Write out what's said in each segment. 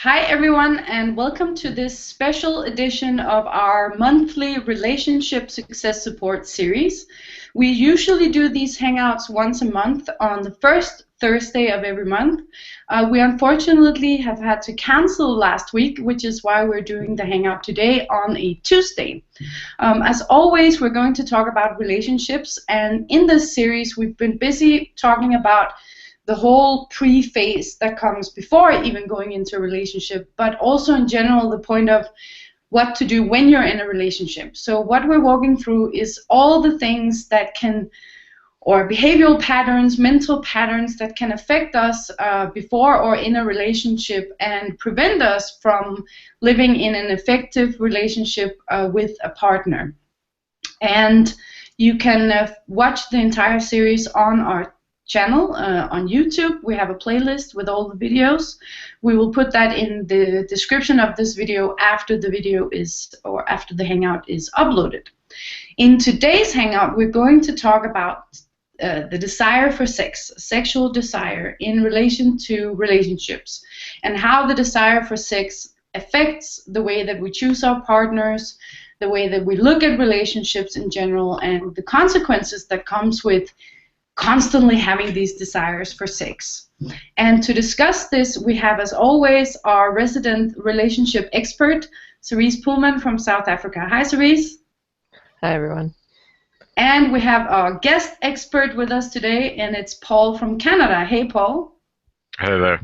Hi everyone, and welcome to this special edition of our monthly relationship success support series. We usually do these hangouts once a month on the first Thursday of every month. We unfortunately have had to cancel last week, which is why we're doing the hangout today on a Tuesday. As always, we're going to talk about relationships, and in this series we've been busy talking about the whole pre-phase that comes before even going into a relationship, but also in general the point of what to do when you're in a relationship. So what we're walking through is all the things that can, or behavioral patterns, mental patterns that can affect us before or in a relationship and prevent us from living in an effective relationship with a partner. And you can watch the entire series on our channel on YouTube. We have a playlist with all the videos. We will put that in the description of this video after the video is, or after the hangout is uploaded. In today's hangout, we're going to talk about the desire for sex, sexual desire in relation to relationships, and how the desire for sex affects the way that we choose our partners, the way that we look at relationships in general, and the consequences that comes with constantly having these desires for sex. And to discuss this, we have, as always, our resident relationship expert, Cerise Pullman from South Africa. Hi, Cerise. Hi, everyone. And we have our guest expert with us today, and it's Paul from Canada. Hey, Paul. Hello there.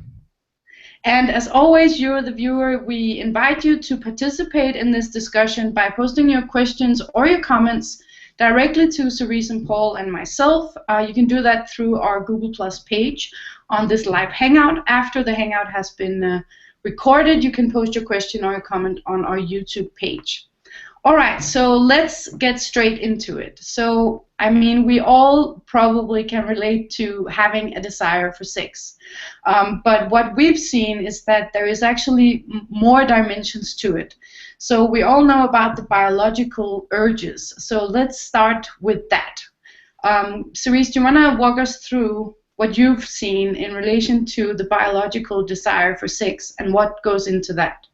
And as always, you're the viewer. We invite you to participate in this discussion by posting your questions or your comments directly to Cerise and Paul and myself. You can do that through our Google Plus page on this live hangout. After the hangout has been recorded, you can post your question or your comment on our YouTube page. All right, so let's get straight into it. So, I mean, we all probably can relate to having a desire for sex. But what we've seen is that there is actually more dimensions to it. So we all know about the biological urges. So let's start with that. Cerise, do you want to walk us through what you've seen in relation to the biological desire for sex and what goes into that?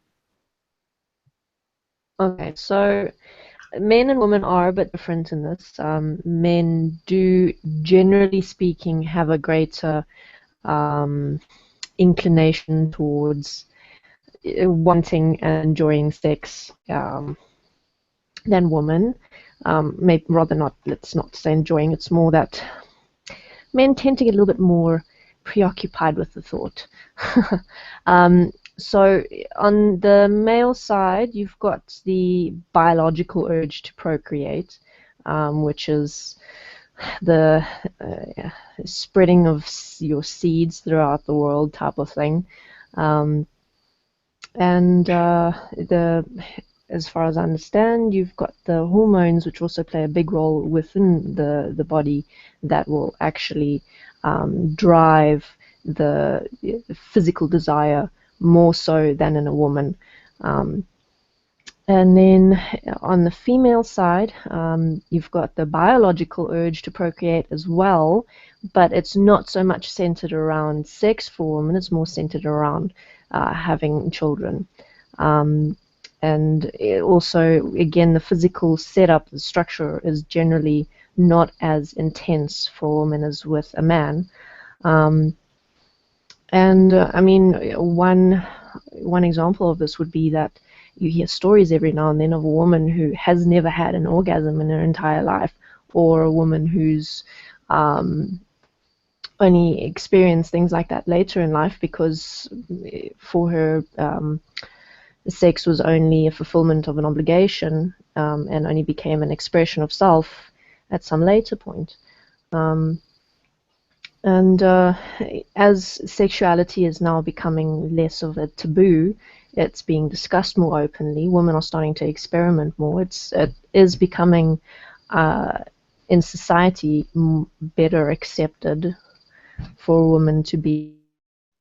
Okay, so men and women are a bit different in this. Men do, generally speaking, have a greater inclination towards wanting and enjoying sex than women. Maybe rather not. Let's not say enjoying. It's more that men tend to get a little bit more preoccupied with the thought. So on the male side, you've got the biological urge to procreate, which is the spreading of your seeds throughout the world type of thing. As far as I understand, you've got the hormones, which also play a big role within the body, that will actually drive the physical desire more so than in a woman. And then on the female side, you've got the biological urge to procreate as well, but it's not so much centered around sex for women, it's more centered around having children. And also, again, the physical setup, the structure is generally not as intense for women as with a man. I mean, one example of this would be that you hear stories every now and then of a woman who has never had an orgasm in her entire life, or a woman who's only experienced things like that later in life because for her sex was only a fulfillment of an obligation and only became an expression of self at some later point. As sexuality is now becoming less of a taboo, it's being discussed more openly. Women are starting to experiment more. It is becoming, in society, better accepted for a woman to be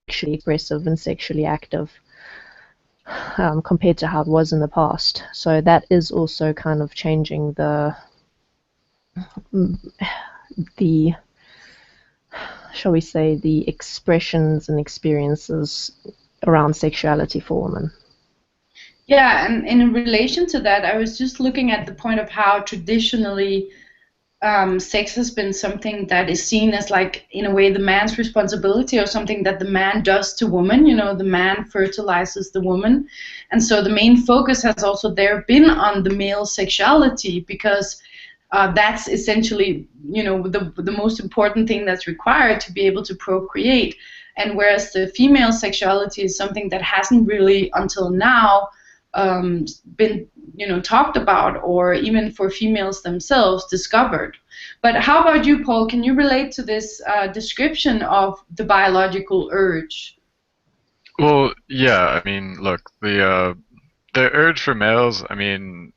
sexually expressive and sexually active compared to how it was in the past. So that is also kind of changing the shall we say, the expressions and experiences around sexuality for women. Yeah, and in relation to that, I was just looking at the point of how traditionally sex has been something that is seen as, like, in a way, the man's responsibility, or something that the man does to woman. You know, the man fertilizes the woman. And so the main focus has also there been on the male sexuality, because that's essentially, you know, the most important thing that's required to be able to procreate. And whereas the female sexuality is something that hasn't really until now been, you know, talked about, or even for females themselves discovered. But how about you, Paul? Can you relate to this description of the biological urge? Well, yeah, I mean, look, the urge for males, I mean,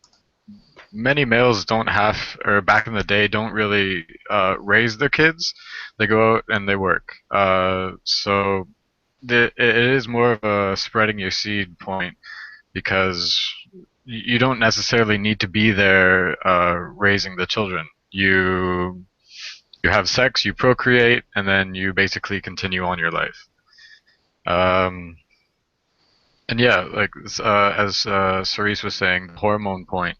many males don't have, or back in the day, don't really raise their kids. They go out and they work. So it is more of a spreading your seed point, because you don't necessarily need to be there raising the children. You have sex, you procreate, and then you basically continue on your life. Um, and yeah, like as Cerise was saying, the hormone point.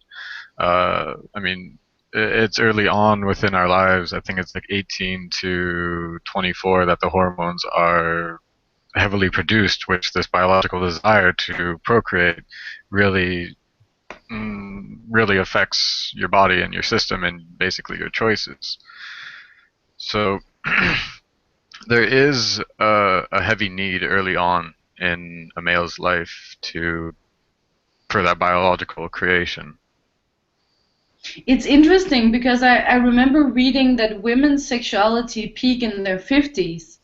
I mean, it's early on within our lives. I think it's like 18 to 24 that the hormones are heavily produced, which this biological desire to procreate really really affects your body and your system and basically your choices. So there is a heavy need early on in a male's life for that biological creation. It's interesting because I remember reading that women's sexuality peak in their 50s.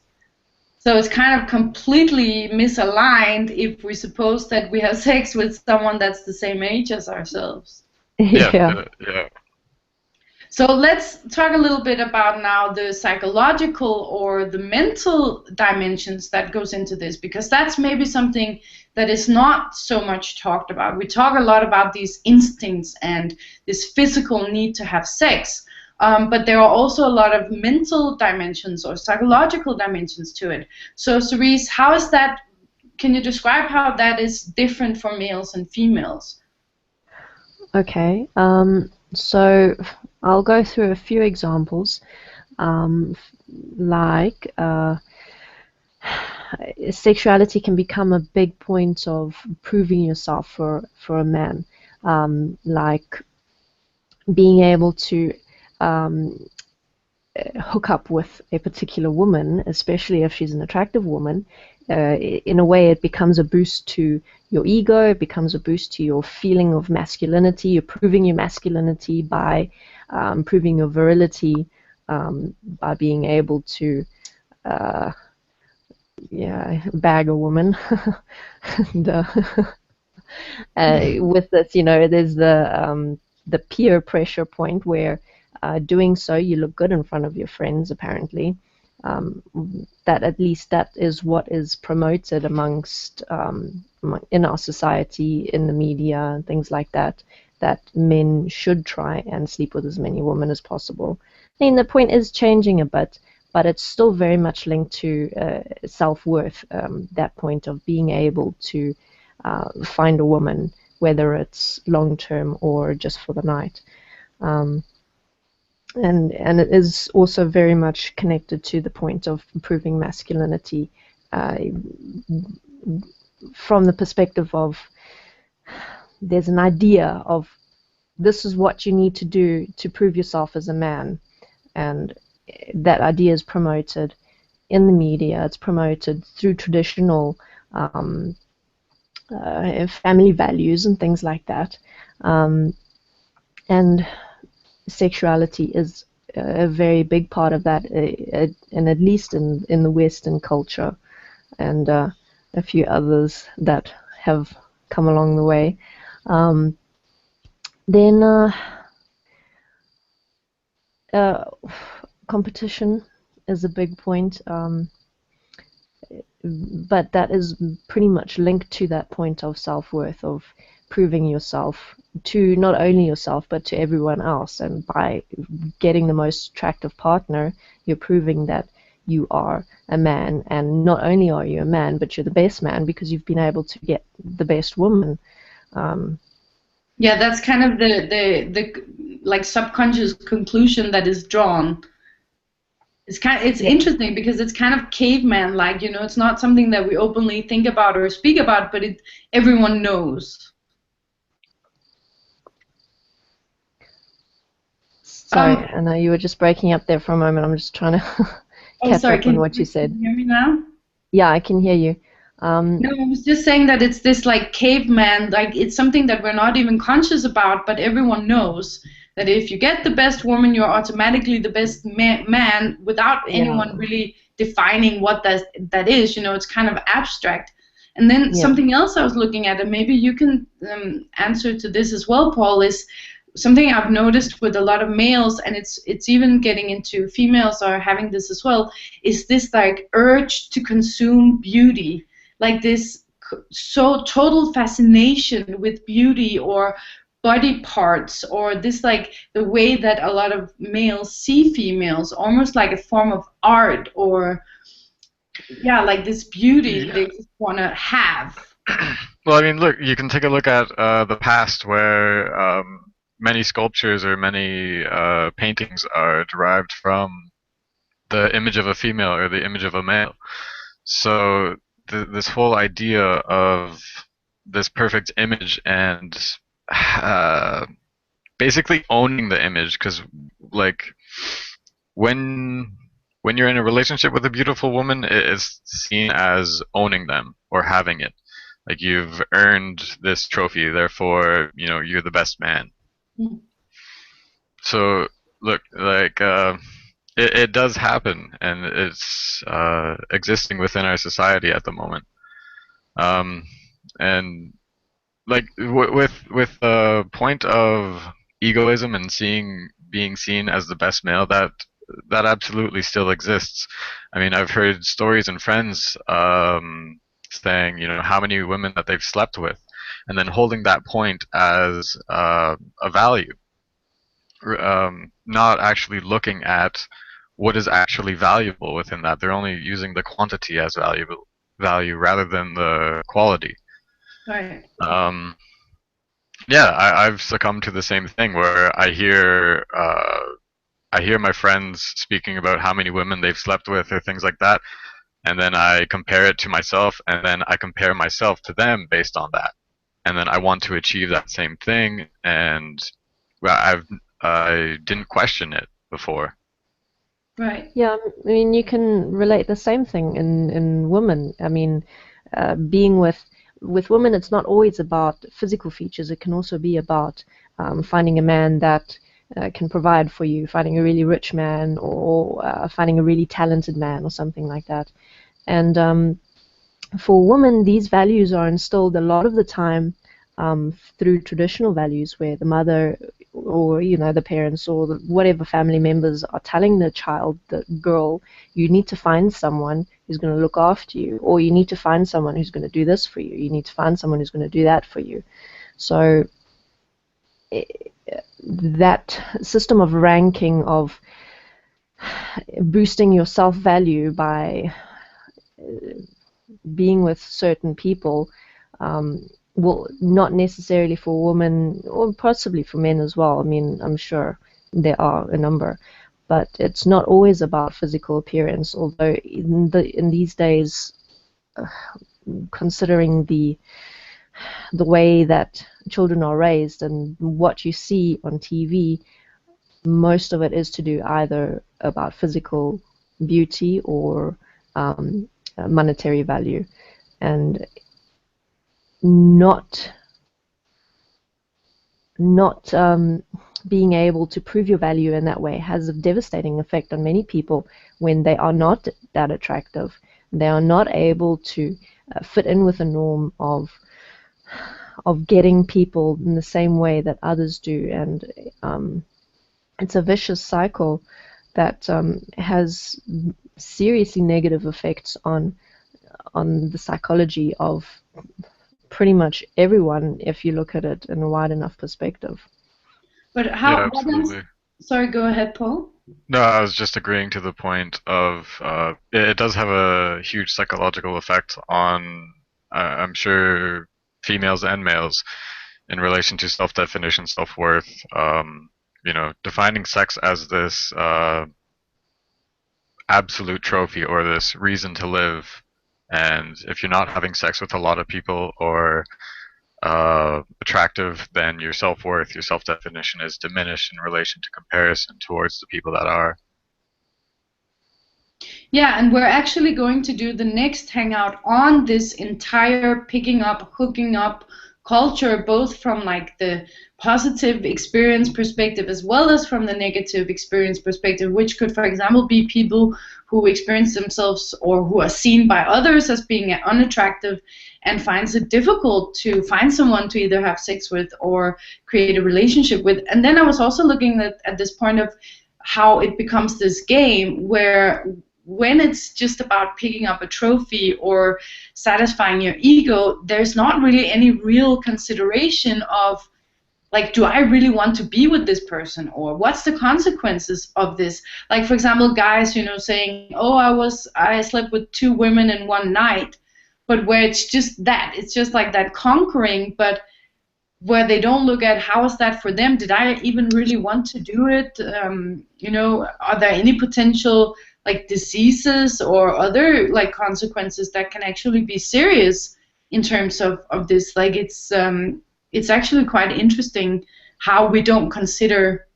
So it's kind of completely misaligned if we suppose that we have sex with someone that's the same age as ourselves. Yeah. So let's talk a little bit about now the psychological or the mental dimensions that goes into this, because that's maybe something that is not so much talked about. We talk a lot about these instincts and this physical need to have sex, but there are also a lot of mental dimensions or psychological dimensions to it. So Cerise, how is that? Can you describe how that is different for males and females? Okay, so I'll go through a few examples, like sexuality can become a big point of proving yourself for a man, like being able to hook up with a particular woman, especially if she's an attractive woman. In a way, it becomes a boost to your ego, it becomes a boost to your feeling of masculinity. You're proving your masculinity by proving your virility, by being able to bag a woman. With this, you know, there's the peer pressure point where doing so, you look good in front of your friends, apparently. That at least that is what is promoted amongst in our society, in the media, and things like that, that men should try and sleep with as many women as possible. I mean, the point is changing a bit, but it's still very much linked to self-worth, that point of being able to find a woman, whether it's long-term or just for the night. And it is also very much connected to the point of proving masculinity, from the perspective of there's an idea of this is what you need to do to prove yourself as a man, and that idea is promoted in the media. It's promoted through traditional family values and things like that, and sexuality is a very big part of that, and at least in the Western culture, and a few others that have come along the way. Then competition is a big point, but that is pretty much linked to that point of self-worth, of proving yourself to not only yourself but to everyone else. And by getting the most attractive partner, you're proving that you are a man, and not only are you a man, but you're the best man because you've been able to get the best woman. Yeah, that's kind of the like subconscious conclusion that is drawn. It's interesting because it's kind of caveman like, you know, it's not something that we openly think about or speak about, but everyone knows. Sorry, Anna, you were just breaking up there for a moment. I'm just trying to catch up on what you said. Can you hear me now? Yeah, I can hear you. No, I was just saying that it's this like caveman, like it's something that we're not even conscious about, but everyone knows that if you get the best woman, you're automatically the best man without anyone really defining what that is. You know, it's kind of abstract. And then something else I was looking at, and maybe you can answer to this as well, Paul, is something I've noticed with a lot of males, and it's even getting into females are having this as well, is this like urge to consume beauty. Like this so total fascination with beauty or body parts, or this like the way that a lot of males see females, almost like a form of art, or like this beauty they just want to have. Well, I mean, look, you can take a look at the past where many sculptures or many paintings are derived from the image of a female or the image of a male. So this whole idea of this perfect image and basically owning the image, because like when you're in a relationship with a beautiful woman, it is seen as owning them or having it. Like you've earned this trophy, therefore, you know, you're the best man. Mm. So look, like it does happen, and it's existing within our society at the moment. And like with the point of egoism and being seen as the best male, that absolutely still exists. I mean, I've heard stories and friends saying, you know, how many women that they've slept with, and then holding that point as a value. Not actually looking at what is actually valuable within that. They're only using the quantity as value rather than the quality. Right. Yeah, I've succumbed to the same thing where I hear my friends speaking about how many women they've slept with or things like that, and then I compare it to myself, and then I compare myself to them based on that, and then I want to achieve that same thing, and I didn't question it before. Right. Yeah, I mean, you can relate the same thing in women. I mean, being with women, it's not always about physical features. It can also be about finding a man that can provide for you, finding a really rich man, or finding a really talented man, or something like that. And for women, these values are instilled a lot of the time through traditional values, where the mother, or you know, the parents, or whatever family members are telling the child, the girl, you need to find someone who's going to look after you, or you need to find someone who's going to do this for you, you need to find someone who's going to do that for you. So that system of ranking, of boosting your self-value by being with certain people, well, not necessarily for women, or possibly for men as well. I mean, I'm sure there are a number, but it's not always about physical appearance. Although in these days, considering the way that children are raised and what you see on TV, most of it is to do either about physical beauty or monetary value, and not being able to prove your value in that way has a devastating effect on many people when they are not that attractive. They are not able to fit in with a norm of getting people in the same way that others do, and it's a vicious cycle that has seriously negative effects on the psychology of pretty much everyone, if you look at it in a wide enough perspective. But how? Yeah, absolutely. Sorry, go ahead, Paul. No, I was just agreeing to the point of it does have a huge psychological effect on, I'm sure, females and males in relation to self-definition, self-worth. Defining sex as this absolute trophy or this reason to live. And if you're not having sex with a lot of people or attractive, then your self-worth, your self-definition is diminished in relation to comparison towards the people that are. Yeah, and we're actually going to do the next hangout on this entire picking up, hooking up culture, both from like the positive experience perspective as well as from the negative experience perspective, which could, for example, be people who experience themselves or who are seen by others as being unattractive and finds it difficult to find someone to either have sex with or create a relationship with. And then I was also looking at this point of how it becomes this game where when it's just about picking up a trophy or satisfying your ego, there's not really any real consideration of, like, do I really want to be with this person, or what's the consequences of this? Like, for example, guys, saying, oh, I slept with 2 women in one night, but where it's just like that conquering, but where they don't look at how is that for them? Did I even really want to do it? Are there any potential like diseases or other like consequences that can actually be serious in terms of this? Like it's actually quite interesting how we don't consider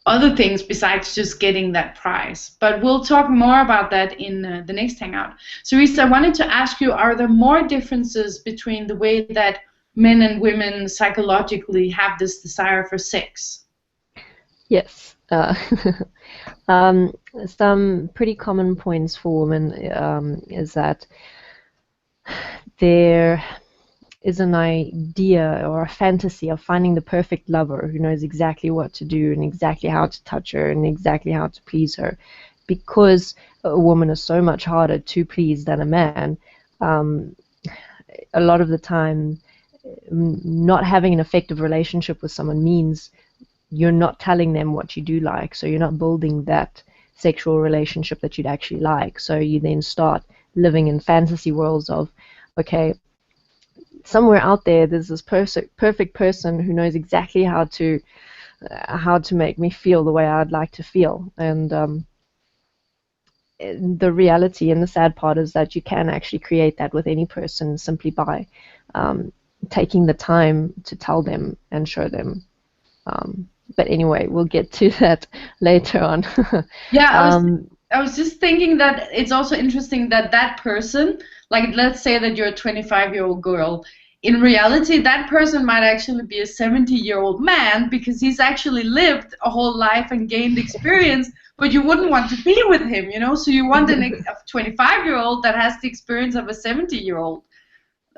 other things besides just getting that prize. But we'll talk more about that in the next hangout. So, Risa, I wanted to ask you, are there more differences between the way that men and women psychologically have this desire for sex? Yes. Some pretty common points for women is that there is an idea or a fantasy of finding the perfect lover who knows exactly what to do and exactly how to touch her and exactly how to please her. Because a woman is so much harder to please than a man, a lot of the time not having an effective relationship with someone means you're not telling them what you do like, so you're not building that sexual relationship that you'd actually like. So you then start living in fantasy worlds of, okay, somewhere out there there's this perfect person who knows exactly how to make me feel the way I'd like to feel. And the reality and the sad part is that you can actually create that with any person simply by taking the time to tell them and show them. But anyway, we'll get to that later on. Yeah, I was just thinking that it's also interesting that that person, like let's say that you're a 25-year-old girl, in reality that person might actually be a 70-year-old man because he's actually lived a whole life and gained experience, but you wouldn't want to be with him, So you want a 25-year-old that has the experience of a 70-year-old.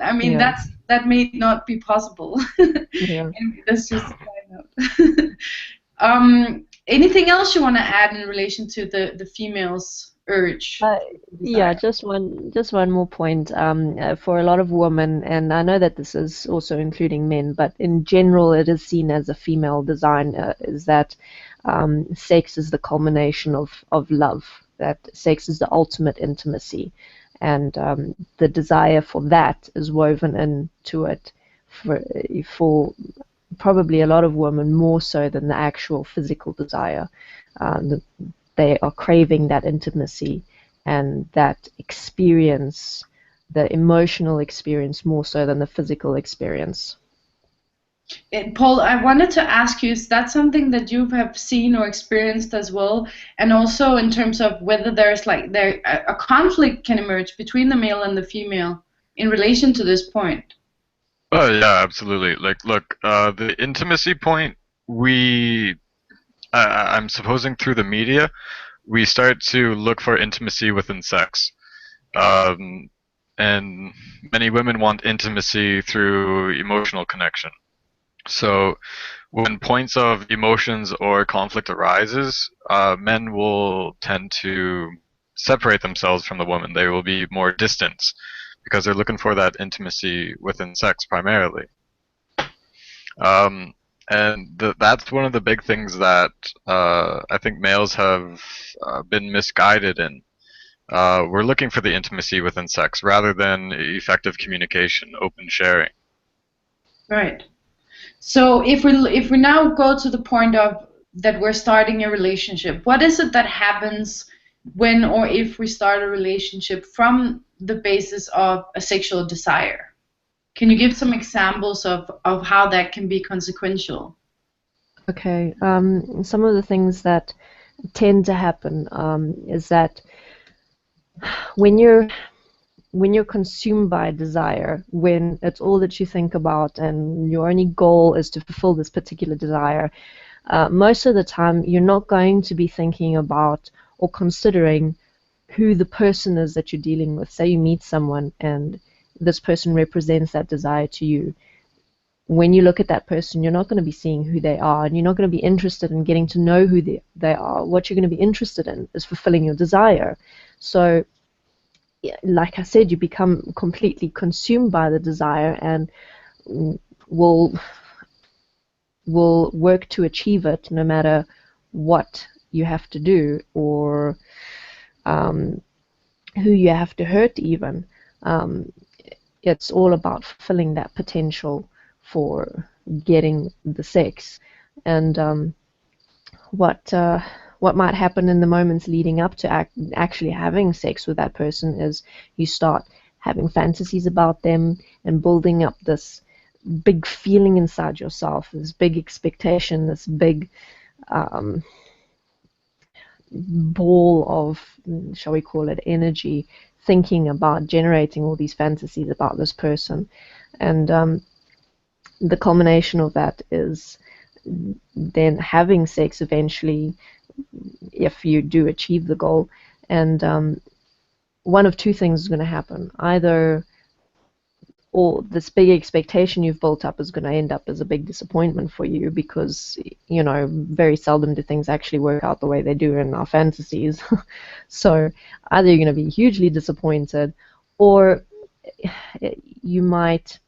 I mean, Yeah. that may not be possible. Yeah. And that's just a side note. Anything else you want to add in relation to the female's urge? Yeah, Desire? just one more point. For a lot of women, and I know that this is also including men, but in general, it is seen as a female design, is that sex is the culmination of love, that sex is the ultimate intimacy, and the desire for that is woven into it for probably a lot of women more so than the actual physical desire. They are craving that intimacy and that experience, the emotional experience more so than the physical experience. And Paul, I wanted to ask you, is that something that you have seen or experienced as well? And also in terms of whether there's like a conflict can emerge between the male and the female in relation to this point. Oh yeah, absolutely. Like, look, the intimacy point, I'm supposing through the media, we start to look for intimacy within sex. Um, and many women want intimacy through emotional connection. So when points of emotions or conflict arises, men will tend to separate themselves from the woman. They will be more distant because they're looking for that intimacy within sex primarily. Um, And that's one of the big things that I think males have been misguided in. We're looking for the intimacy within sex rather than effective communication, open sharing. Right. So if we now go to the point of that we're starting a relationship, what is it that happens when or if we start a relationship from the basis of a sexual desire? Can you give some examples of how that can be consequential? Okay. Some of the things that tend to happen is that when you're consumed by desire, when it's all that you think about and your only goal is to fulfill this particular desire, most of the time you're not going to be thinking about or considering who the person is that you're dealing with. Say you meet someone and this person represents that desire to you. When you look at that person, you're not going to be seeing who they are, and you're not going to be interested in getting to know who they are. What you're going to be interested in is fulfilling your desire. So, like I said, you become completely consumed by the desire and will work to achieve it no matter what you have to do or who you have to hurt even. It's all about fulfilling that potential for getting the sex. And what might happen in the moments leading up to actually having sex with that person is you start having fantasies about them and building up this big feeling inside yourself, this big expectation, this big ball of, shall we call it, energy, thinking about generating all these fantasies about this person. And the culmination of that is then having sex eventually, if you do achieve the goal. And one of two things is going to happen. Either or this big expectation you've built up is going to end up as a big disappointment for you, because very seldom do things actually work out the way they do in our fantasies. So either you're going to be hugely disappointed, or you might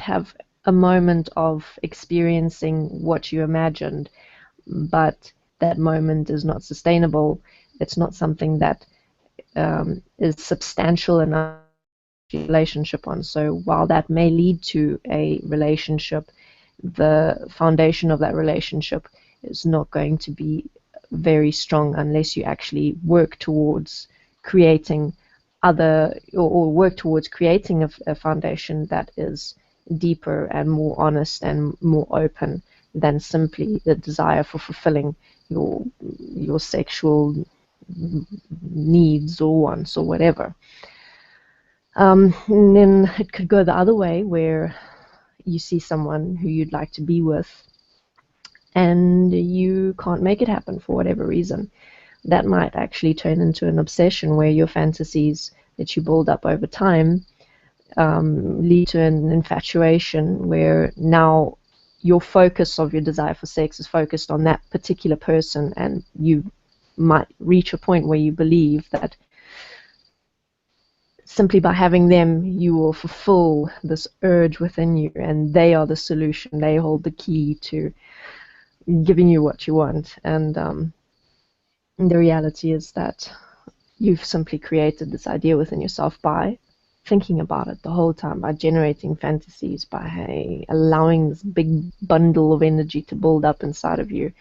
have a moment of experiencing what you imagined, but that moment is not sustainable. It's not something that is substantial enough relationship on. So while that may lead to a relationship, the foundation of that relationship is not going to be very strong unless you actually work towards creating or work towards creating a foundation that is deeper and more honest and more open than simply the desire for fulfilling your sexual needs or wants or whatever. And then it could go the other way, where you see someone who you'd like to be with and you can't make it happen for whatever reason. That might actually turn into an obsession, where your fantasies that you build up over time lead to an infatuation, where now your focus of your desire for sex is focused on that particular person, and you might reach a point where you believe that simply by having them you will fulfill this urge within you, and they are the solution. They hold the key to giving you what you want. And the reality is that you've simply created this idea within yourself by thinking about it the whole time, by generating fantasies, by allowing this big bundle of energy to build up inside of you.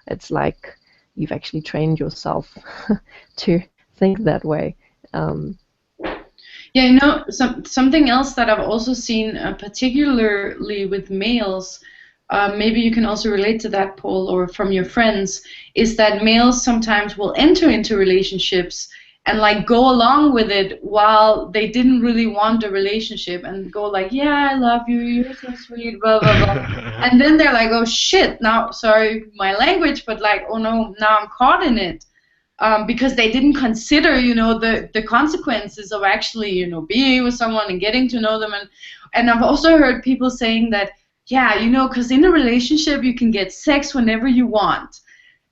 It's like you've actually trained yourself to think that way. Yeah, something else that I've also seen, particularly with males, maybe you can also relate to that, Paul, or from your friends, is that males sometimes will enter into relationships and like go along with it while they didn't really want a relationship, and go like, yeah, I love you, you're so sweet, blah blah blah. And then they're like, oh shit, now, sorry my language, but like, oh no, now I'm caught in it. Because they didn't consider, the consequences of actually, being with someone and getting to know them. And I've also heard people saying that, yeah, because in a relationship you can get sex whenever you want.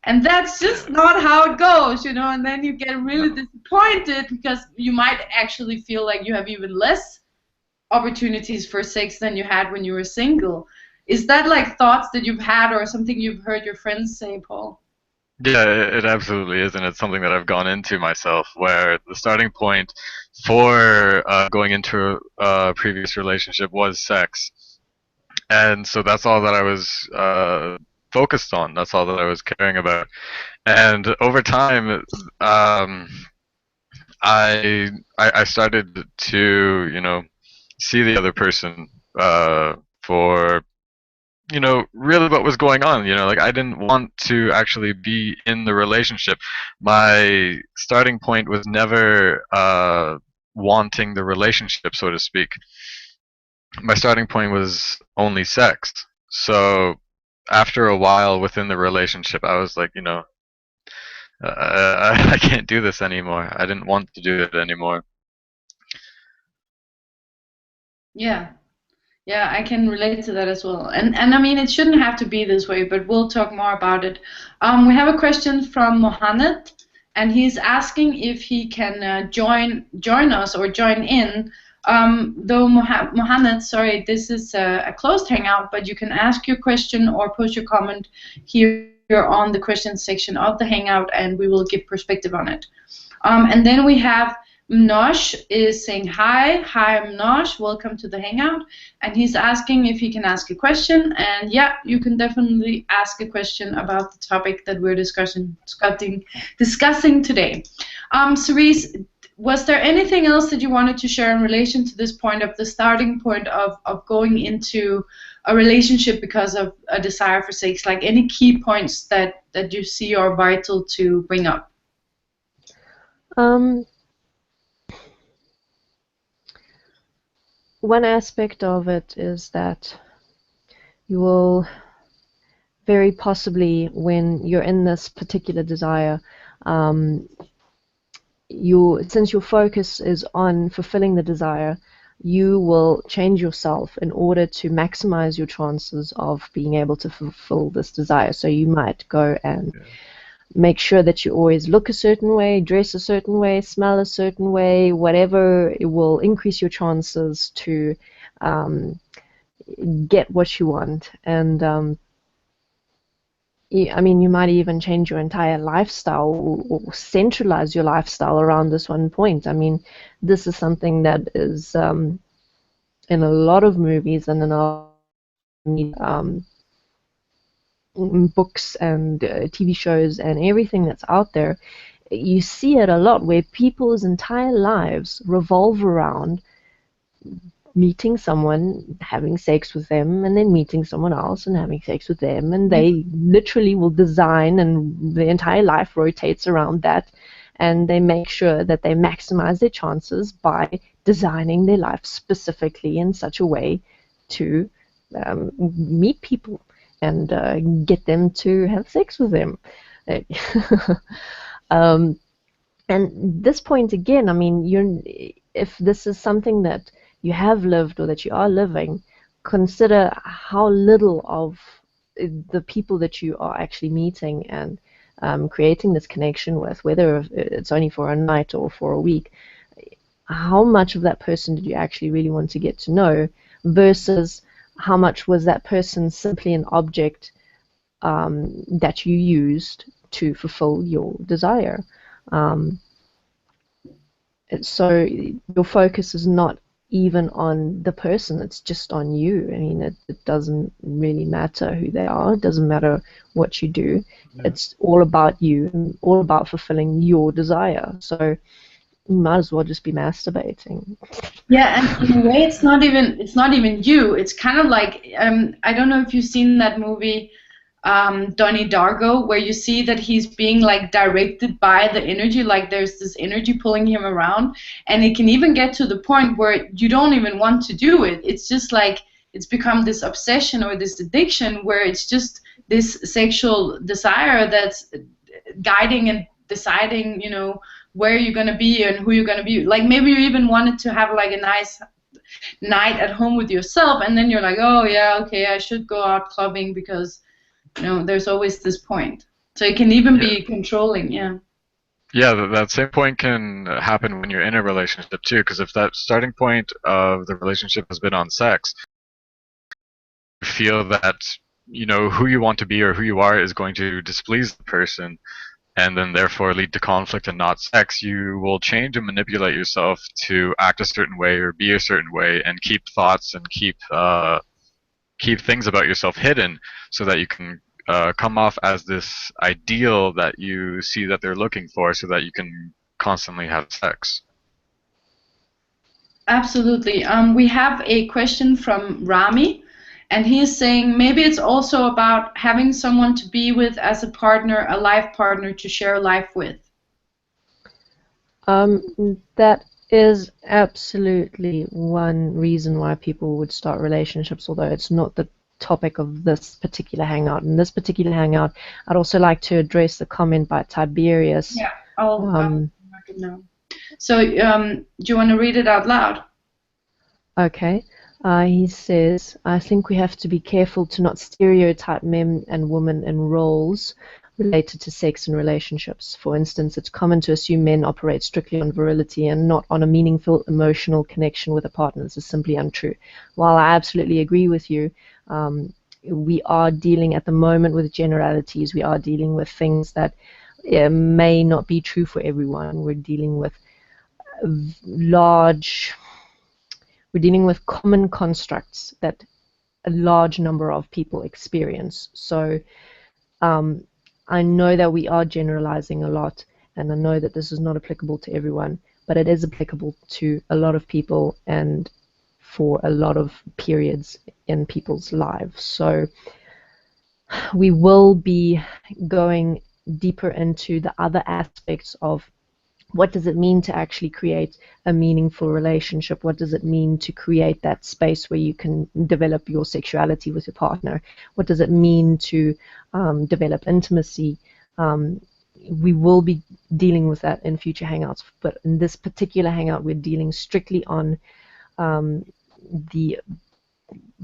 And that's just not how it goes, and then you get really disappointed, because you might actually feel like you have even less opportunities for sex than you had when you were single. Is that like thoughts that you've had or something you've heard your friends say, Paul? Yeah, it absolutely is, and it's something that I've gone into myself, where the starting point for going into a previous relationship was sex, and so that's all that I was focused on. That's all that I was caring about, and over time, I started to see the other person for really what was going on. Like I didn't want to actually be in the relationship. My starting point was never wanting the relationship, so to speak. My starting point was only sex. So after a while within the relationship, I was like, I can't do this anymore. I didn't want to do it anymore. Yeah. Yeah, I can relate to that as well. And I mean, it shouldn't have to be this way, but we'll talk more about it. We have a question from Mohammed, and he's asking if he can join us or join in. Though Mohammed, sorry, this is a closed hangout, but you can ask your question or post your comment here on the question section of the hangout, and we will give perspective on it. And then we have Mnosh is saying hi. Hi, Mnosh. Welcome to the Hangout. And he's asking if he can ask a question. And yeah, you can definitely ask a question about the topic that we're discussing today. Cerise, was there anything else that you wanted to share in relation to this point of the starting point of going into a relationship because of a desire for sex? Like any key points that you see are vital to bring up? One aspect of it is that you will very possibly, when you're in this particular desire, since your focus is on fulfilling the desire, you will change yourself in order to maximize your chances of being able to fulfill this desire. So you might go and make sure that you always look a certain way, dress a certain way, smell a certain way, whatever. It will increase your chances to get what you want. And I mean, you might even change your entire lifestyle or centralize your lifestyle around this one point. I mean, this is something that is in a lot of movies and in a lot of books and TV shows and everything that's out there. You see it a lot where people's entire lives revolve around meeting someone, having sex with them, and then meeting someone else and having sex with them, and they literally will design, and the entire life rotates around that, and they make sure that they maximize their chances by designing their life specifically in such a way to meet people and get them to have sex with them. And this point again, I mean, if this is something that you have lived or that you are living, consider how little of the people that you are actually meeting and creating this connection with, whether it's only for a night or for a week, how much of that person did you actually really want to get to know versus how much was that person simply an object that you used to fulfill your desire. So your focus is not even on the person, it's just on you. I mean, it doesn't really matter who they are, it doesn't matter what you do. It's all about you and all about fulfilling your desire. So you might as well just be masturbating. Yeah, and in a way, it's not even you. It's kind of like I don't know if you've seen that movie, Donnie Darko, where you see that he's being like directed by the energy, like there's this energy pulling him around, and it can even get to the point where you don't even want to do it. It's just like it's become this obsession or this addiction where it's just this sexual desire that's guiding and deciding, where you're gonna be and who you're gonna be. Like maybe you even wanted to have like a nice night at home with yourself, and then you're like, oh yeah, okay, I should go out clubbing because there's always this point. So it can even be controlling, yeah. Yeah, that same point can happen when you're in a relationship too, because if that starting point of the relationship has been on sex, you feel that who you want to be or who you are is going to displease the person, and then therefore lead to conflict and not sex, you will change and manipulate yourself to act a certain way or be a certain way, and keep thoughts and keep things about yourself hidden, so that you can come off as this ideal that you see that they're looking for, so that you can constantly have sex. Absolutely. We have a question from Rami, and he is saying maybe it's also about having someone to be with as a partner, a life partner to share life with. That is absolutely one reason why people would start relationships, although it's not the topic of this particular hangout. In this particular hangout, I'd also like to address the comment by Tiberius. Yeah, I'll mark it now. So, do you want to read it out loud? Okay. He says, I think we have to be careful to not stereotype men and women in roles related to sex and relationships. For instance, it's common to assume men operate strictly on virility and not on a meaningful emotional connection with a partner. This is simply untrue. While I absolutely agree with you, we are dealing at the moment with generalities. We are dealing with things that may not be true for everyone. We're dealing with common constructs that a large number of people experience. So I know that we are generalizing a lot, and I know that this is not applicable to everyone, but it is applicable to a lot of people and for a lot of periods in people's lives. So we will be going deeper into the other aspects of what does it mean to actually create a meaningful relationship? What does it mean to create that space where you can develop your sexuality with your partner? What does it mean to develop intimacy? We will be dealing with that in future hangouts, but in this particular hangout, we're dealing strictly on the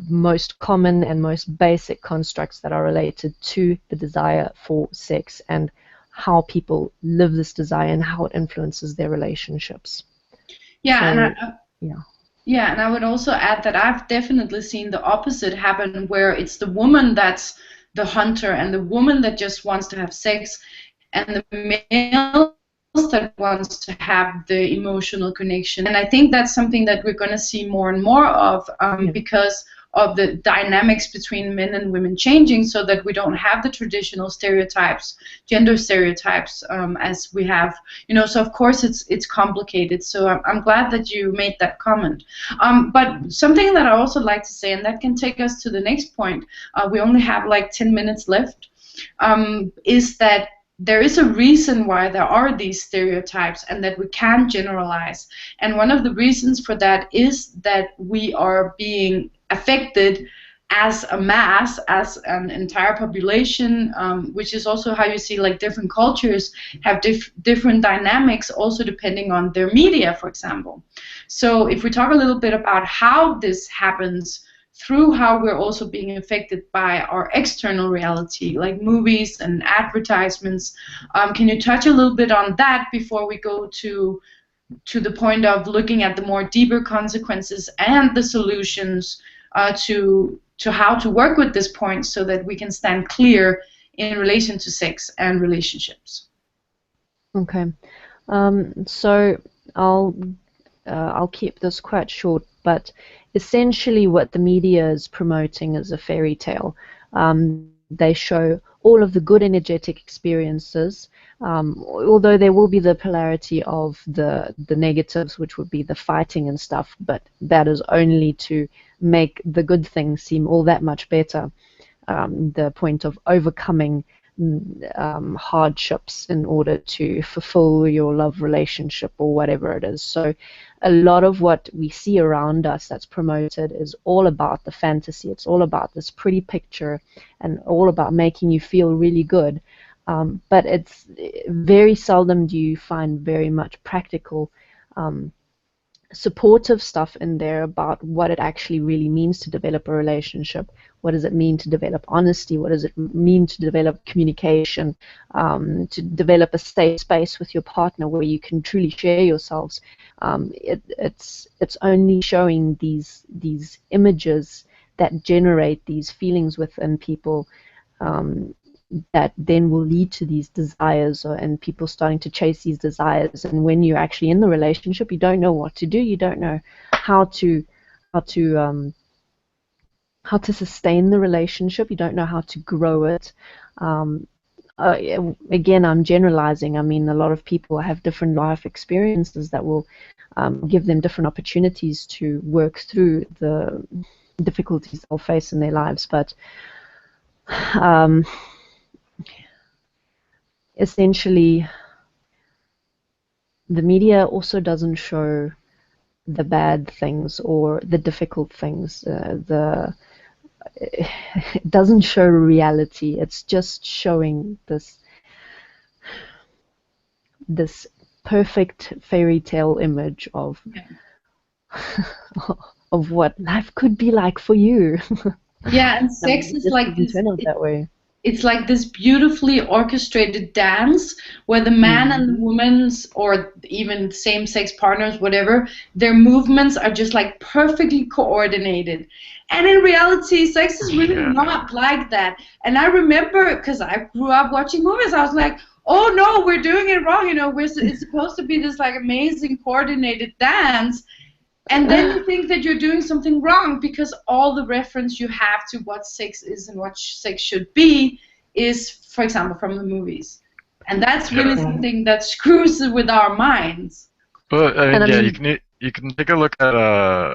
most common and most basic constructs that are related to the desire for sex and how people live this desire and how it influences their relationships. Yeah, so, yeah, and I would also add that I've definitely seen the opposite happen, where it's the woman that's the hunter and the woman that just wants to have sex, and the male that wants to have the emotional connection. And I think that's something that we're going to see more and more of because of the dynamics between men and women changing, so that we don't have the traditional stereotypes, gender stereotypes, as we have, so of course it's complicated. So I'm glad that you made that comment. But something that I also like to say, and that can take us to the next point, we only have like 10 minutes left, is that there is a reason why there are these stereotypes and that we can't generalize. And one of the reasons for that is that we are being affected as a mass, as an entire population, which is also how you see like different cultures have different dynamics, also depending on their media, for example. So if we talk a little bit about how this happens, through how we're also being affected by our external reality, like movies and advertisements. Can you touch a little bit on that before we go to the point of looking at the more deeper consequences and the solutions to how to work with this point, so that we can stand clear in relation to sex and relationships? Okay, so I'll keep this quite short, but essentially what the media is promoting is a fairy tale. They show all of the good energetic experiences, although there will be the polarity of the negatives, which would be the fighting and stuff, but that is only to make the good things seem all that much better. The point of overcoming hardships in order to fulfill your love relationship or whatever it is. So a lot of what we see around us that's promoted is all about the fantasy. It's all about this pretty picture and all about making you feel really good. But it's very seldom do you find very much practical supportive stuff in there about what it actually really means to develop a relationship. What does it mean to develop honesty? What does it mean to develop communication? To develop a safe space with your partner where you can truly share yourselves. It's only showing these images that generate these feelings within people, that then will lead to these desires, and people starting to chase these desires. And when you're actually in the relationship, you don't know what to do. You don't know how to sustain the relationship. You don't know how to grow it. Again, I'm generalizing. I mean, a lot of people have different life experiences that will give them different opportunities to work through the difficulties they'll face in their lives. But essentially, the media also doesn't show the bad things or the difficult things. It doesn't show reality. It's just showing this perfect fairy tale image of of what life could be like for you. Yeah, and sex is like this. Turn out that way. It's like this beautifully orchestrated dance where the man and the woman's, or even same-sex partners, whatever, their movements are just like perfectly coordinated. And in reality, sex is really not like that. And I remember, because I grew up watching movies, I was like, oh no, we're doing it wrong. You know, it's supposed to be this like amazing coordinated dance. And then you think that you're doing something wrong because all the reference you have to what sex is and what sex should be is, for example, from the movies. And that's really something that screws with our minds. Well, you can take a look at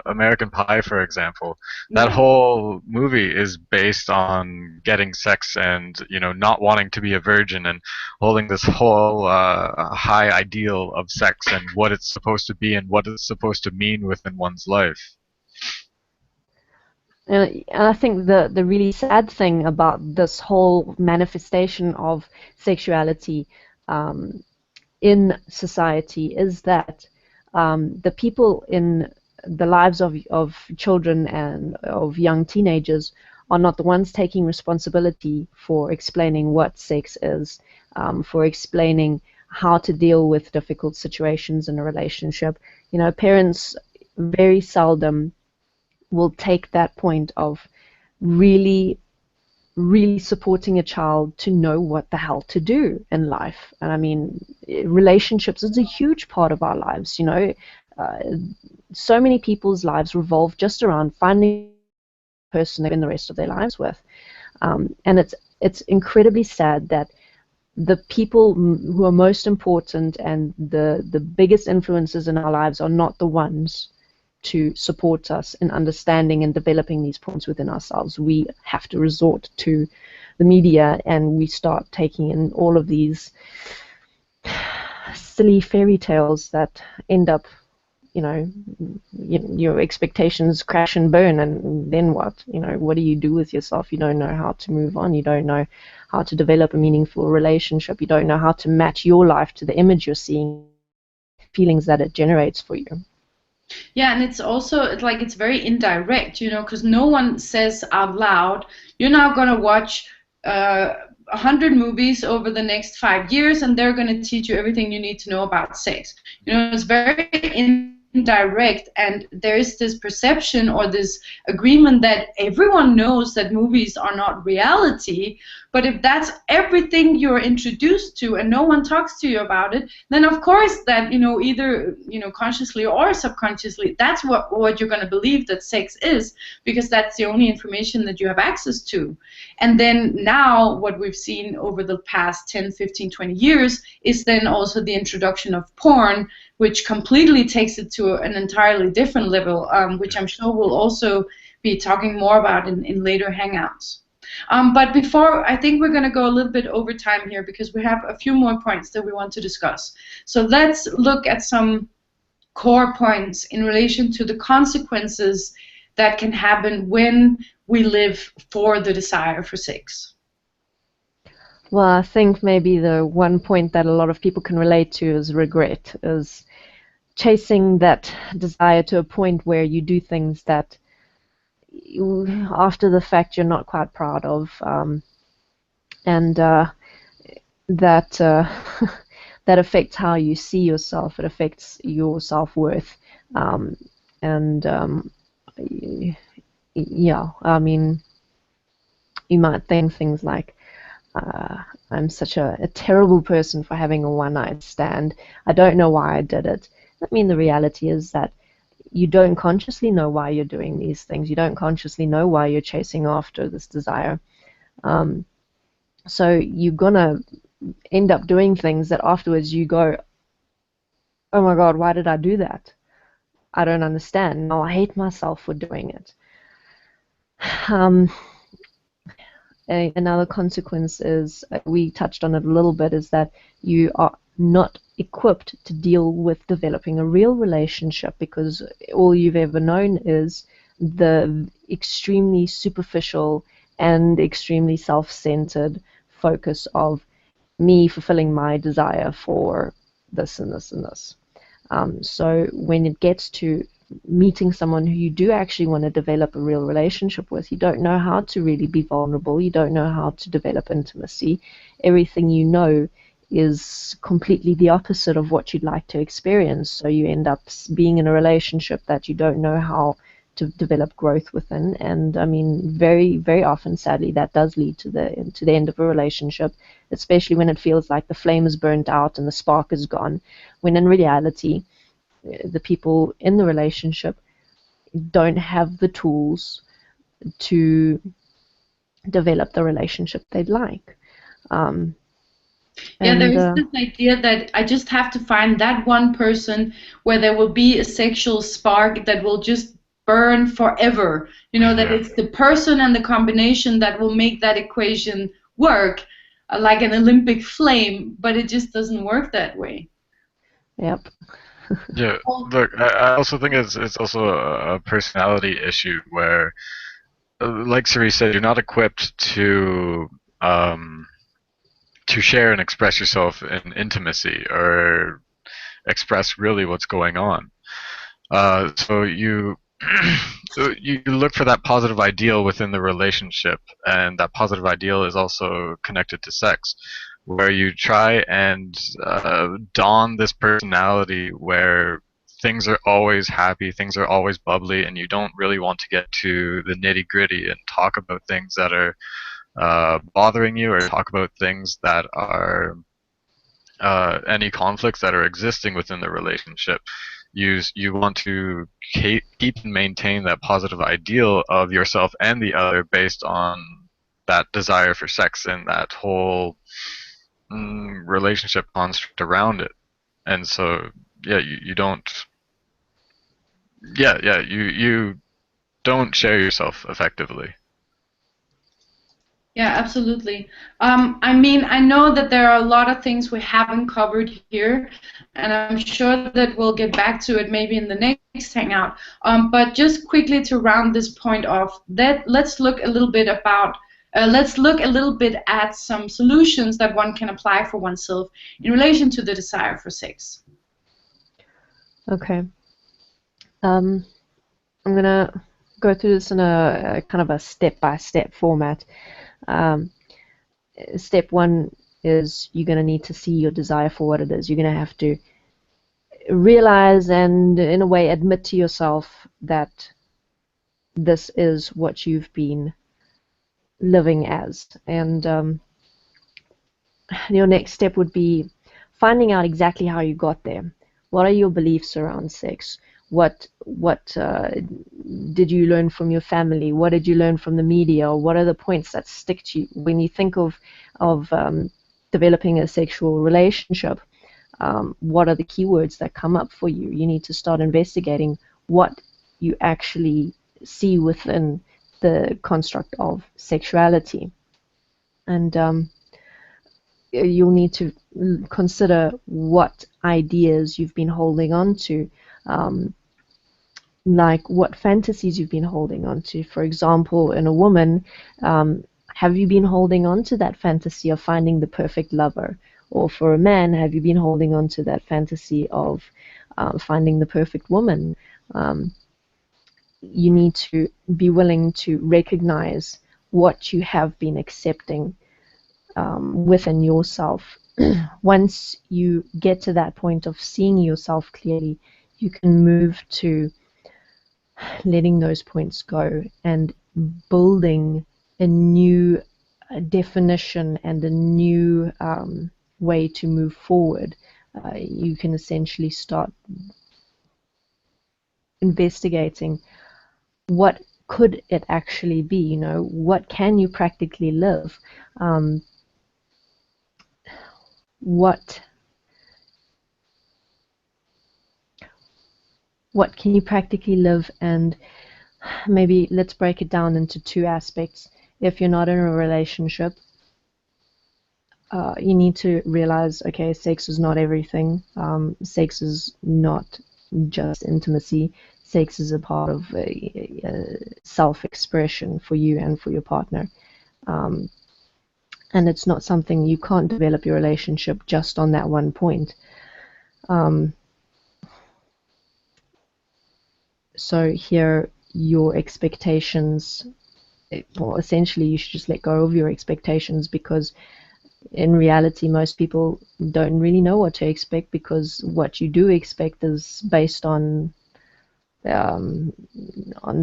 American Pie, for example. That whole movie is based on getting sex and, you know, not wanting to be a virgin, and holding this whole high ideal of sex and what it's supposed to be and what it's supposed to mean within one's life. And I think the really sad thing about this whole manifestation of sexuality in society is that the people in the lives of children and of young teenagers are not the ones taking responsibility for explaining what sex is, for explaining how to deal with difficult situations in a relationship. You know, parents very seldom will take that point of really supporting a child to know what the hell to do in life. And I mean, relationships is a huge part of our lives, you know. So many people's lives revolve just around finding a person to spend the rest of their lives with. And it's incredibly sad that the people who are most important and the biggest influences in our lives are not the ones to support us in understanding and developing these points within ourselves. We have to resort to the media, and we start taking in all of these silly fairy tales that end up, you know, your expectations crash and burn, and then what? You know, what do you do with yourself? You don't know how to move on. You don't know how to develop a meaningful relationship. You don't know how to match your life to the image you're seeing, feelings that it generates for you. Yeah, and it's also it's very indirect, you know, because no one says out loud, you're now going to watch 100 movies over the next 5 years, and they're going to teach you everything you need to know about sex. You know, it's very indirect, and there is this perception or this agreement that everyone knows that movies are not reality. But if that's everything you're introduced to and no one talks to you about it, then of course that, you know, either, you know, consciously or subconsciously, that's what you're going to believe that sex is, because that's the only information that you have access to. And then now what we've seen over the past 10, 15, 20 years is then also the introduction of porn, which completely takes it to an entirely different level, which I'm sure we'll also be talking more about in later Hangouts. But before, I think we're going to go a little bit over time here because we have a few more points that we want to discuss. So let's look at some core points in relation to the consequences that can happen when we live for the desire for sex. Well, I think maybe the one point that a lot of people can relate to is regret, is chasing that desire to a point where you do things that after the fact you're not quite proud of, and that that affects how you see yourself. It affects your self-worth, and yeah, I mean, you might think things like, I'm such a terrible person for having a one-night stand. I don't know why I did it. I mean, the reality is that you don't consciously know why you're doing these things. You don't consciously know why you're chasing after this desire. So you're going to end up doing things that afterwards you go, oh my God, why did I do that? I don't understand. Now I hate myself for doing it. Another consequence is, we touched on it a little bit, is that you are not equipped to deal with developing a real relationship, because all you've ever known is the extremely superficial and extremely self-centered focus of me fulfilling my desire for this and this and this. So when it gets to meeting someone who you do actually want to develop a real relationship with, you don't know how to really be vulnerable. You don't know how to develop intimacy. Everything you know is completely the opposite of what you'd like to experience. So you end up being in a relationship that you don't know how to develop growth within. And I mean, very, very often, sadly, that does lead to the end of a relationship, especially when it feels like the flame is burnt out and the spark is gone, when in reality, the people in the relationship don't have the tools to develop the relationship they'd like. Yeah, there is this idea that I just have to find that one person where there will be a sexual spark that will just burn forever. You know, that it's the person and the combination that will make that equation work, like an Olympic flame, but it just doesn't work that way. Yep. Yeah, look, I also think it's also a personality issue where, like Cerise said, you're not equipped to share and express yourself in intimacy or express really what's going on. So you you look for that positive ideal within the relationship, and that positive ideal is also connected to sex, where you try and don this personality where things are always happy, things are always bubbly, and you don't really want to get to the nitty-gritty and talk about things that are bothering you, or talk about things that are any conflicts that are existing within the relationship. You want to keep and maintain that positive ideal of yourself and the other based on that desire for sex and that whole relationship construct around it. And so, yeah, you don't. You don't share yourself effectively. Yeah, absolutely. I mean, I know that there are a lot of things we haven't covered here, and I'm sure that we'll get back to it maybe in the next hangout. But just quickly to round this point off, let's look a little bit at some solutions that one can apply for oneself in relation to the desire for sex. Okay. I'm gonna go through this in a kind of a step-by-step format. Step one is you're going to need to see your desire for what it is. You're going to have to realize and, in a way, admit to yourself that this is what you've been living as. And your next step would be finding out exactly how you got there. What are your beliefs around sex? What did you learn from your family? What did you learn from the media? Or what are the points that stick to you when you think of developing a sexual relationship? What are the keywords that come up for you? You need to start investigating what you actually see within the construct of sexuality, and you'll need to consider what ideas you've been holding on to. Like what fantasies you've been holding on to. For example, in a woman, have you been holding on to that fantasy of finding the perfect lover? Or for a man, have you been holding on to that fantasy of finding the perfect woman. You need to be willing to recognize what you have been accepting within yourself. Once you get to that point of seeing yourself clearly, you can move to letting those points go and building a new definition and a new way to move forward. You can essentially start investigating what could it actually be, you know, what can you practically live, what can you practically live. And maybe let's break it down into two aspects. If you're not in a relationship, you need to realize, okay, sex is not everything. Sex is not just intimacy. Sex is a part of a self-expression for you and for your partner. And it's not something, you can't develop your relationship just on that one point. So here, your expectations, well, essentially you should just let go of your expectations, because in reality most people don't really know what to expect, because what you do expect is based on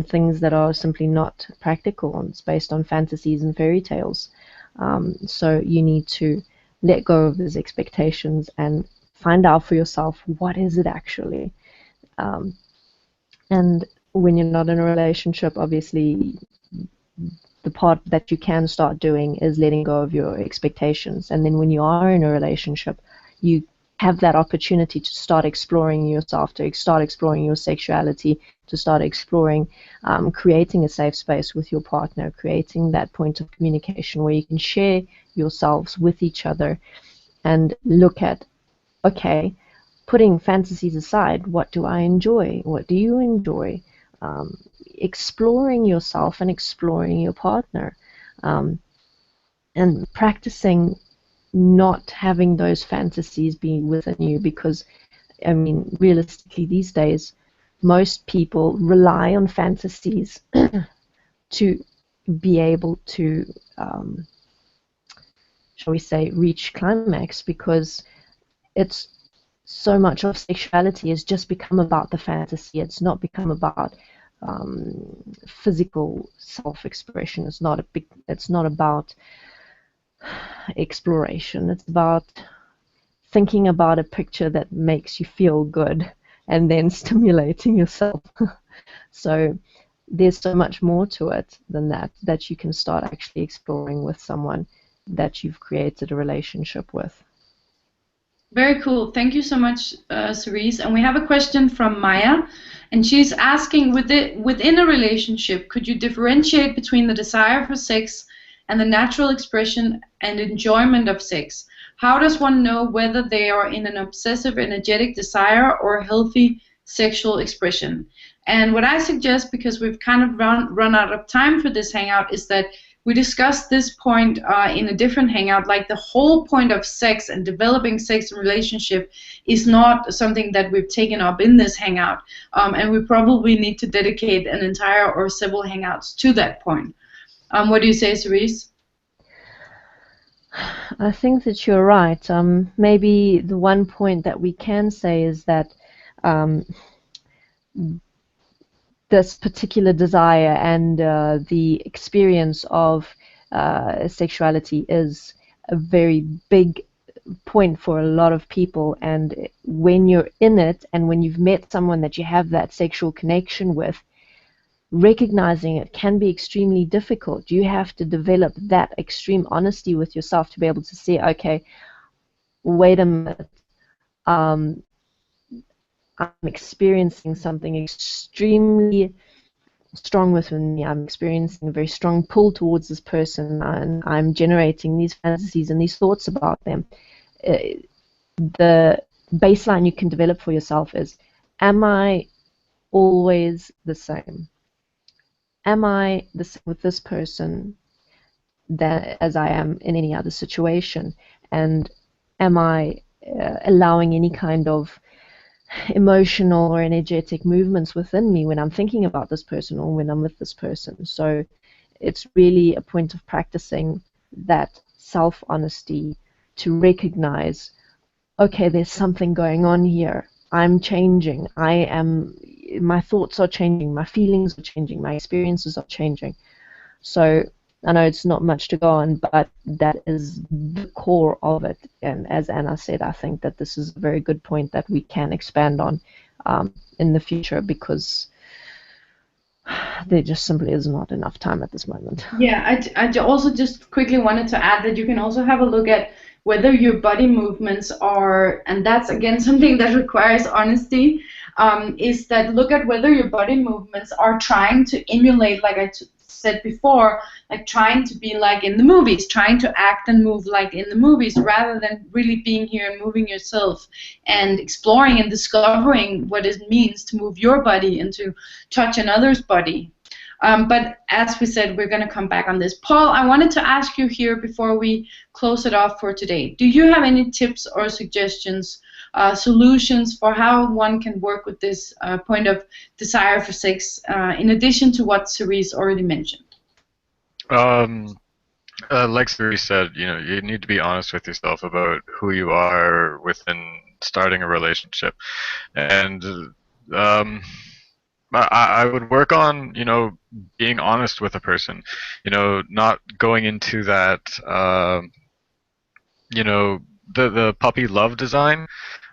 things that are simply not practical. It's based on fantasies and fairy tales. So you need to let go of those expectations and find out for yourself, what is it actually? And when you're not in a relationship, obviously the part that you can start doing is letting go of your expectations. And then when you are in a relationship, you have that opportunity to start exploring yourself, to start exploring your sexuality, to start exploring creating a safe space with your partner, creating that point of communication where you can share yourselves with each other and look at, okay, putting fantasies aside, what do I enjoy? What do you enjoy? Exploring yourself and exploring your partner, and practicing not having those fantasies be within you, because, I mean, realistically these days, most people rely on fantasies to be able to, shall we say, reach climax, because it's so much of sexuality has just become about the fantasy. It's not become about physical self-expression. It's not about exploration. It's about thinking about a picture that makes you feel good and then stimulating yourself. So there's so much more to it than that you can start actually exploring with someone that you've created a relationship with. Very cool. Thank you so much, Cerise. And we have a question from Maya, and she's asking, within a relationship, could you differentiate between the desire for sex and the natural expression and enjoyment of sex? How does one know whether they are in an obsessive, energetic desire or a healthy sexual expression? And what I suggest, because we've kind of run out of time for this hangout, is that we discussed this point in a different hangout. Like, the whole point of sex and developing sex and relationship is not something that we've taken up in this hangout, and we probably need to dedicate an entire or several hangouts to that point. What do you say, Cerise? I think that you're right. Maybe the one point that we can say is that this particular desire and the experience of sexuality is a very big point for a lot of people, and when you're in it and when you've met someone that you have that sexual connection with, recognizing it can be extremely difficult. You have to develop that extreme honesty with yourself to be able to say, okay, wait a minute, I'm experiencing something extremely strong within me. I'm experiencing a very strong pull towards this person, and I'm generating these fantasies and these thoughts about them. The baseline you can develop for yourself is, am I always the same? Am I the same with this person as I am in any other situation? And am I allowing any kind of emotional or energetic movements within me when I'm thinking about this person or when I'm with this person. So it's really a point of practicing that self-honesty to recognize, okay, there's something going on here. I'm changing. My thoughts are changing. My feelings are changing. My experiences are changing. So I know it's not much to go on, but that is the core of it. And as Anna said, I think that this is a very good point that we can expand on in the future, because there just simply is not enough time at this moment. Yeah, I also just quickly wanted to add that you can also have a look at whether your body movements are, and that's again something that requires honesty, is that look at whether your body movements are trying to emulate, like I said before, like trying to be like in the movies, trying to act and move like in the movies, rather than really being here and moving yourself and exploring and discovering what it means to move your body and to touch another's body. But as we said, we're going to come back on this. Paul, I wanted to ask you here before we close it off for today. Do you have any tips or suggestions, solutions for how one can work with this point of desire for sex, in addition to what Cerise already mentioned? Like Cerise said, you need to be honest with yourself about who you are within starting a relationship, and I would work on, being honest with a person, not going into that, the puppy love design,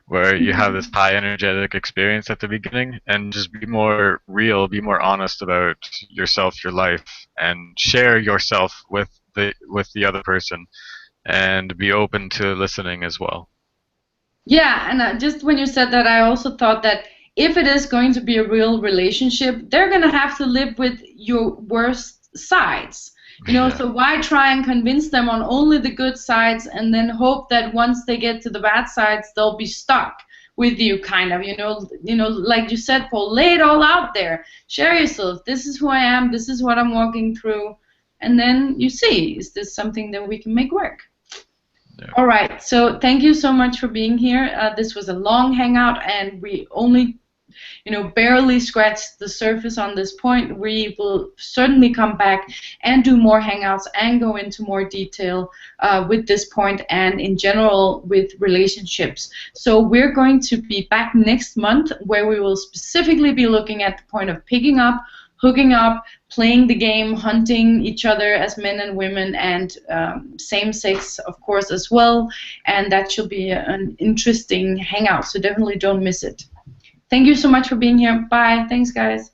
where you have this high energetic experience at the beginning, and just be more real, be more honest about yourself, your life, and share yourself with the other person, and be open to listening as well. Yeah, and just when you said that, I also thought that if it is going to be a real relationship, they're going to have to live with your worst sides. Yeah. So why try and convince them on only the good sides and then hope that once they get to the bad sides, they'll be stuck with you, kind of, like you said, Paul, lay it all out there. Share yourself. This is who I am. This is what I'm walking through. And then you see, is this something that we can make work? Yeah. All right, so thank you so much for being here. This was a long hangout, and we only, barely scratched the surface on this point. We will certainly come back and do more hangouts and go into more detail with this point and in general with relationships. So we're going to be back next month, where we will specifically be looking at the point of picking up, hooking up, playing the game, hunting each other as men and women, and same sex, of course, as well. And that should be an interesting hangout, so definitely don't miss it. Thank you so much for being here. Bye. Thanks, guys.